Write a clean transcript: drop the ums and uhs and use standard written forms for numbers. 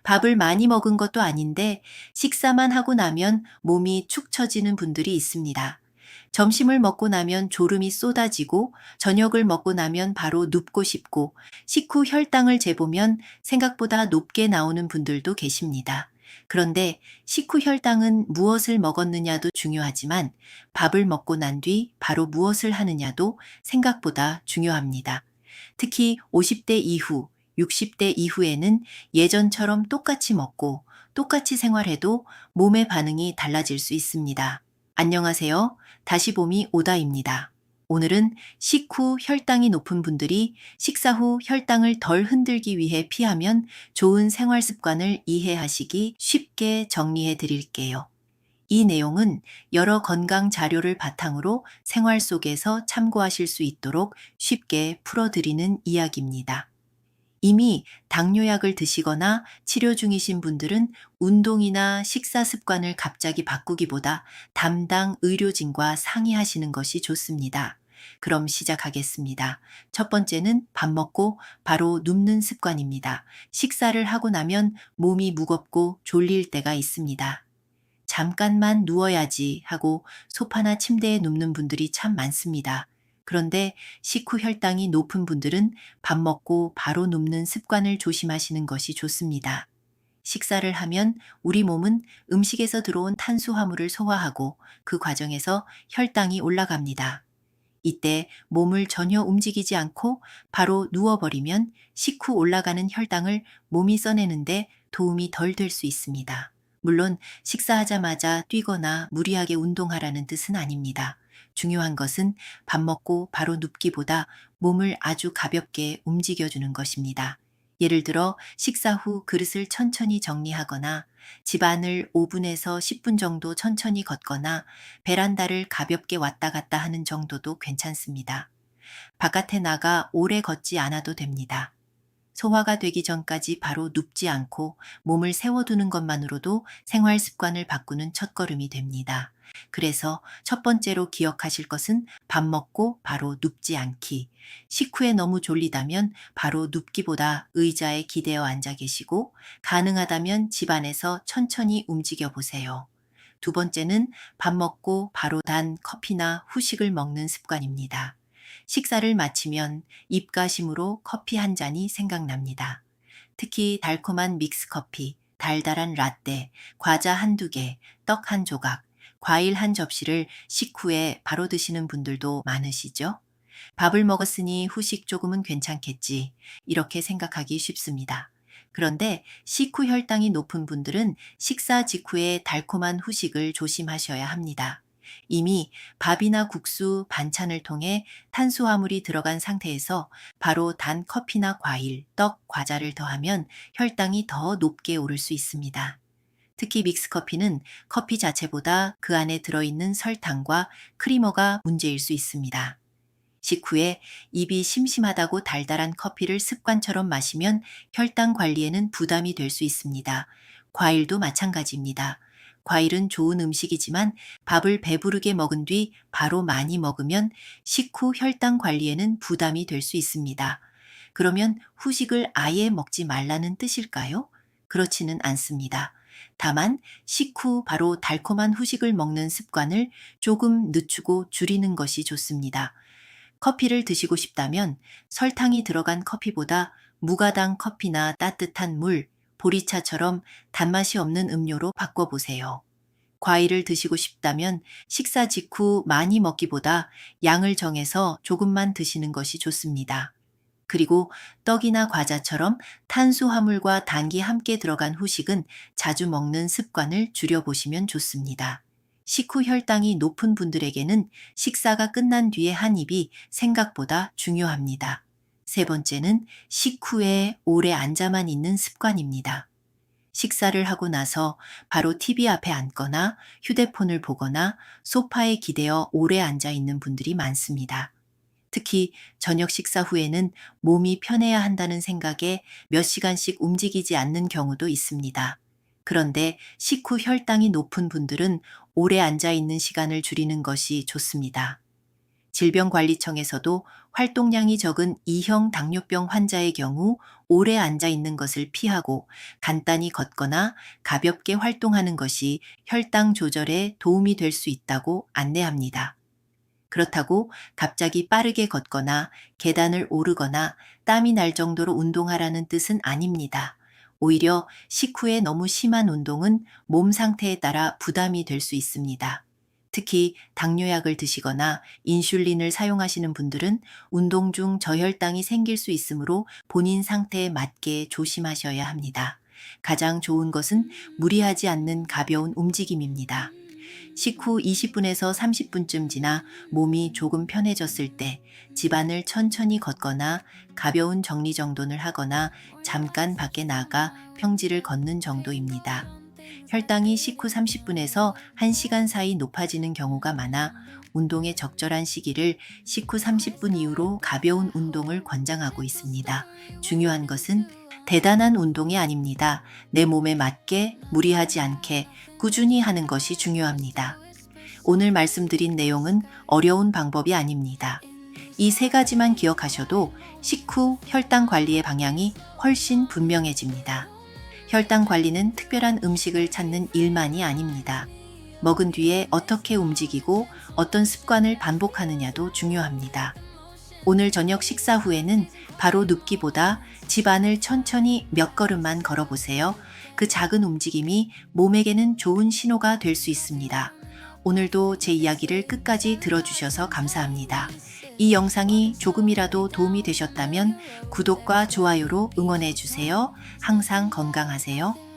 밥을 많이 먹은 것도 아닌데 식사만 하고 나면 몸이 축 처지는 분들이 있습니다. 점심을 먹고 나면 졸음이 쏟아지고 저녁을 먹고 나면 바로 눕고 싶고 식후 혈당을 재보면 생각보다 높게 나오는 분들도 계십니다. 그런데 식후 혈당은 무엇을 먹었느냐도 중요하지만 밥을 먹고 난 뒤 바로 무엇을 하느냐도 생각보다 중요합니다. 특히 50대 이후, 60대 이후에는 예전처럼 똑같이 먹고 똑같이 생활해도 몸의 반응이 달라질 수 있습니다. 안녕하세요. 다시 봄이 오다입니다. 오늘은 식후 혈당이 높은 분들이 식사 후 혈당을 덜 흔들기 위해 피하면 좋은 생활 습관을 이해하시기 쉽게 정리해 드릴게요. 이 내용은 여러 건강 자료를 바탕으로 생활 속에서 참고하실 수 있도록 쉽게 풀어드리는 이야기입니다. 이미 당뇨약을 드시거나 치료 중이신 분들은 운동이나 식사 습관을 갑자기 바꾸기보다 담당 의료진과 상의하시는 것이 좋습니다. 그럼 시작하겠습니다. 첫 번째는 밥 먹고 바로 눕는 습관입니다. 식사를 하고 나면 몸이 무겁고 졸릴 때가 있습니다. 잠깐만 누워야지 하고 소파나 침대에 눕는 분들이 참 많습니다. 그런데 식후 혈당이 높은 분들은 밥 먹고 바로 눕는 습관을 조심하시는 것이 좋습니다. 식사를 하면 우리 몸은 음식에서 들어온 탄수화물을 소화하고 그 과정에서 혈당이 올라갑니다. 이때 몸을 전혀 움직이지 않고 바로 누워버리면 식후 올라가는 혈당을 몸이 써내는데 도움이 덜 될 수 있습니다. 물론 식사하자마자 뛰거나 무리하게 운동하라는 뜻은 아닙니다. 중요한 것은 밥 먹고 바로 눕기보다 몸을 아주 가볍게 움직여주는 것입니다. 예를 들어 식사 후 그릇을 천천히 정리하거나 집안을 5분에서 10분 정도 천천히 걷거나 베란다를 가볍게 왔다 갔다 하는 정도도 괜찮습니다. 바깥에 나가 오래 걷지 않아도 됩니다. 소화가 되기 전까지 바로 눕지 않고 몸을 세워두는 것만으로도 생활 습관을 바꾸는 첫걸음이 됩니다. 그래서 첫 번째로 기억하실 것은 밥 먹고 바로 눕지 않기. 식후에 너무 졸리다면 바로 눕기보다 의자에 기대어 앉아 계시고 가능하다면 집안에서 천천히 움직여 보세요. 두 번째는 밥 먹고 바로 단 커피나 후식을 먹는 습관입니다. 식사를 마치면 입가심으로 커피 한 잔이 생각납니다. 특히 달콤한 믹스커피, 달달한 라떼, 과자 한두 개, 떡 한 조각, 과일 한 접시를 식후에 바로 드시는 분들도 많으시죠? 밥을 먹었으니 후식 조금은 괜찮겠지. 이렇게 생각하기 쉽습니다. 그런데 식후 혈당이 높은 분들은 식사 직후에 달콤한 후식을 조심하셔야 합니다. 이미 밥이나 국수, 반찬을 통해 탄수화물이 들어간 상태에서 바로 단 커피나 과일, 떡, 과자를 더하면 혈당이 더 높게 오를 수 있습니다. 특히 믹스커피는 커피 자체보다 그 안에 들어있는 설탕과 크리머가 문제일 수 있습니다. 식후에 입이 심심하다고 달달한 커피를 습관처럼 마시면 혈당 관리에는 부담이 될 수 있습니다. 과일도 마찬가지입니다. 과일은 좋은 음식이지만 밥을 배부르게 먹은 뒤 바로 많이 먹으면 식후 혈당 관리에는 부담이 될 수 있습니다. 그러면 후식을 아예 먹지 말라는 뜻일까요? 그렇지는 않습니다. 다만 식후 바로 달콤한 후식을 먹는 습관을 조금 늦추고 줄이는 것이 좋습니다. 커피를 드시고 싶다면 설탕이 들어간 커피보다 무가당 커피나 따뜻한 물, 보리차처럼 단맛이 없는 음료로 바꿔보세요. 과일을 드시고 싶다면 식사 직후 많이 먹기보다 양을 정해서 조금만 드시는 것이 좋습니다. 그리고 떡이나 과자처럼 탄수화물과 당이 함께 들어간 후식은 자주 먹는 습관을 줄여보시면 좋습니다. 식후 혈당이 높은 분들에게는 식사가 끝난 뒤에 한 입이 생각보다 중요합니다. 세 번째는 식후에 오래 앉아만 있는 습관입니다. 식사를 하고 나서 바로 TV 앞에 앉거나 휴대폰을 보거나 소파에 기대어 오래 앉아 있는 분들이 많습니다. 특히 저녁 식사 후에는 몸이 편해야 한다는 생각에 몇 시간씩 움직이지 않는 경우도 있습니다. 그런데 식후 혈당이 높은 분들은 오래 앉아 있는 시간을 줄이는 것이 좋습니다. 질병관리청에서도 활동량이 적은 2형 당뇨병 환자의 경우 오래 앉아 있는 것을 피하고 간단히 걷거나 가볍게 활동하는 것이 혈당 조절에 도움이 될 수 있다고 안내합니다. 그렇다고 갑자기 빠르게 걷거나 계단을 오르거나 땀이 날 정도로 운동하라는 뜻은 아닙니다. 오히려 식후에 너무 심한 운동은 몸 상태에 따라 부담이 될 수 있습니다. 특히 당뇨약을 드시거나 인슐린을 사용하시는 분들은 운동 중 저혈당이 생길 수 있으므로 본인 상태에 맞게 조심하셔야 합니다. 가장 좋은 것은 무리하지 않는 가벼운 움직임입니다. 식후 20분에서 30분쯤 지나 몸이 조금 편해졌을 때 집안을 천천히 걷거나 가벼운 정리정돈을 하거나 잠깐 밖에 나가 평지를 걷는 정도입니다. 혈당이 식후 30분에서 1시간 사이 높아지는 경우가 많아 운동의 적절한 시기를 식후 30분 이후로 가벼운 운동을 권장하고 있습니다. 중요한 것은 대단한 운동이 아닙니다. 내 몸에 맞게 무리하지 않게 꾸준히 하는 것이 중요합니다. 오늘 말씀드린 내용은 어려운 방법이 아닙니다. 이 세 가지만 기억하셔도 식후 혈당 관리의 방향이 훨씬 분명해집니다. 혈당 관리는 특별한 음식을 찾는 일만이 아닙니다. 먹은 뒤에 어떻게 움직이고 어떤 습관을 반복하느냐도 중요합니다. 오늘 저녁 식사 후에는 바로 눕기보다 집 안을 천천히 몇 걸음만 걸어보세요. 그 작은 움직임이 몸에게는 좋은 신호가 될 수 있습니다. 오늘도 제 이야기를 끝까지 들어주셔서 감사합니다. 이 영상이 조금이라도 도움이 되셨다면 구독과 좋아요로 응원해 주세요. 항상 건강하세요.